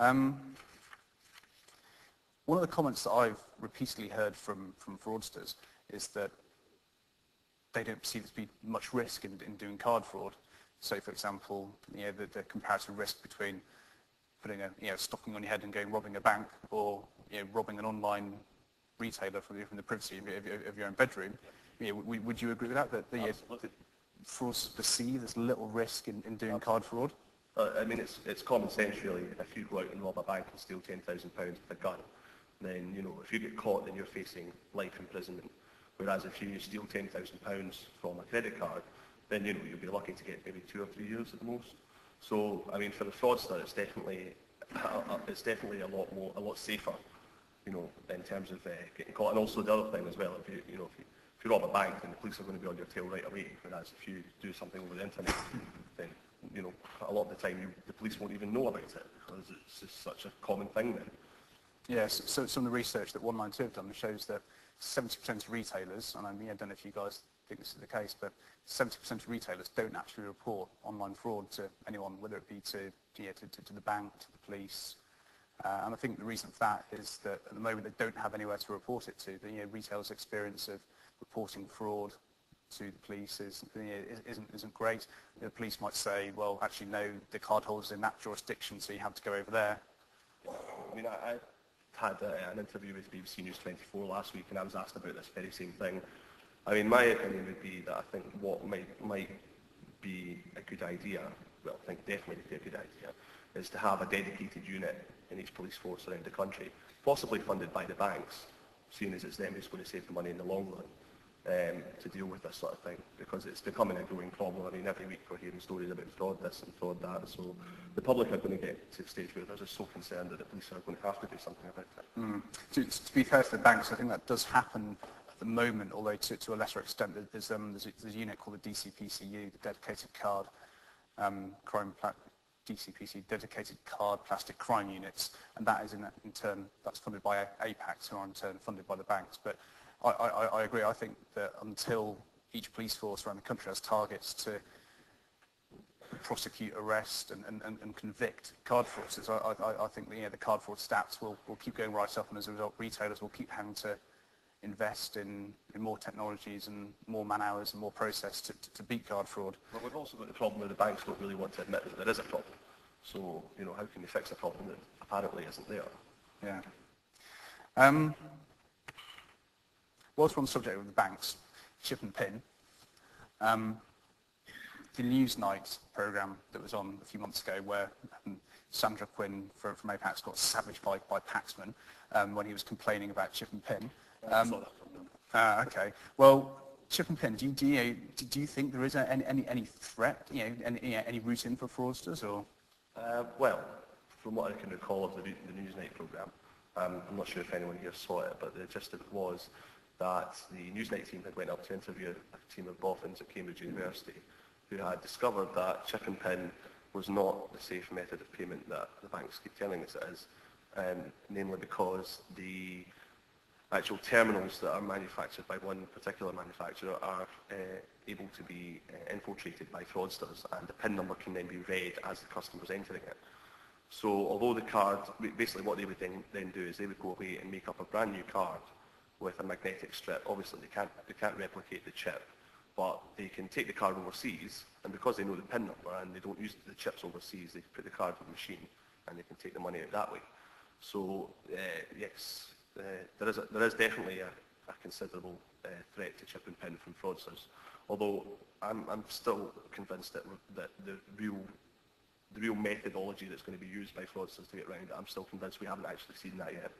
One of the comments that I've repeatedly heard from fraudsters is that they don't perceive there to be much risk in doing card fraud. So, for example, the comparative risk between putting a stocking on your head and going robbing a bank, or robbing an online retailer from the privacy of your own bedroom. Would you agree with that? That fraudsters perceive there's little risk in doing card fraud? I mean, it's common sense, really. If you go out and rob a bank and steal £10,000 with a gun, then, if you get caught, then you're facing life imprisonment. Whereas if you steal £10,000 from a credit card, then, you'll be lucky to get maybe 2 or 3 years at the most. So, I mean, for the fraudster, it's definitely a lot safer, in terms of getting caught. And also the other thing as well, if you rob a bank, then the police are going to be on your tail right away. Whereas if you do something over the internet, then, a lot of the time the police won't even know about it because it's just such a common thing then. Yes, so some of the research that 192 have done shows that 70% of retailers, and I don't know if you guys think this is the case, but 70% of retailers don't actually report online fraud to anyone, whether it be to the bank, to the police. And I think the reason for that is that at the moment they don't have anywhere to report it to. The retailers' experience of reporting fraud to the police isn't great. The police might say, well, actually no, the cardholder's in that jurisdiction, so you have to go over there. I mean, I had an interview with BBC News 24 last week, and I was asked about this very same thing. I mean, my opinion would be that I think what might be a good idea, well, I think definitely be a good idea, is to have a dedicated unit in each police force around the country, possibly funded by the banks, seeing as it's them who's going to save the money in the long run, to deal with this sort of thing, because it's becoming a growing problem. I mean, every week we're hearing stories about fraud this and fraud that, so the public are going to get to the stage where they're just so concerned that the police are going to have to do something about it. To be fair to the banks, I think that does happen at the moment, although to a lesser extent. There's a unit called the DCPCU, the Dedicated Card DCPC, Dedicated Card Plastic Crime Units, and that is in turn, that's funded by APACs, who are in turn funded by the banks. But I agree. I think that until each police force around the country has targets to prosecute, arrest, and convict card fraudsters, I think the card fraud stats will keep going right up, and as a result, retailers will keep having to invest in more technologies and more man hours and more process to beat card fraud. But we've also got the problem where the banks don't really want to admit that there is a problem. So, how can they fix a problem that apparently isn't there? Yeah. Whilst we're on the subject of the banks, chip and pin, the Newsnight programme that was on a few months ago, where Sandra Quinn from APAC's got savaged by Paxman when he was complaining about chip and pin. Okay. Well, chip and pin. Do you think there is any threat? Any route in for fraudsters, or? Well, from what I can recall of the Newsnight programme, I'm not sure if anyone here saw it, but the gist of it was that the Newsnight team had went up to interview a team of boffins at Cambridge University who had discovered that chip and pin was not the safe method of payment that the banks keep telling us it is, namely because the actual terminals that are manufactured by one particular manufacturer are able to be infiltrated by fraudsters, and the PIN number can then be read as the customer's entering it. So although the card, basically what they would then do is they would go away and make up a brand new card with a magnetic strip. Obviously they can't replicate the chip, but they can take the card overseas, and because they know the PIN number and they don't use the chips overseas, they put the card in the machine and they can take the money out that way. So yes, there is definitely a considerable threat to chip and pin from fraudsters. Although I'm still convinced that the real methodology that's going to be used by fraudsters to get around it, I'm still convinced we haven't actually seen that yet.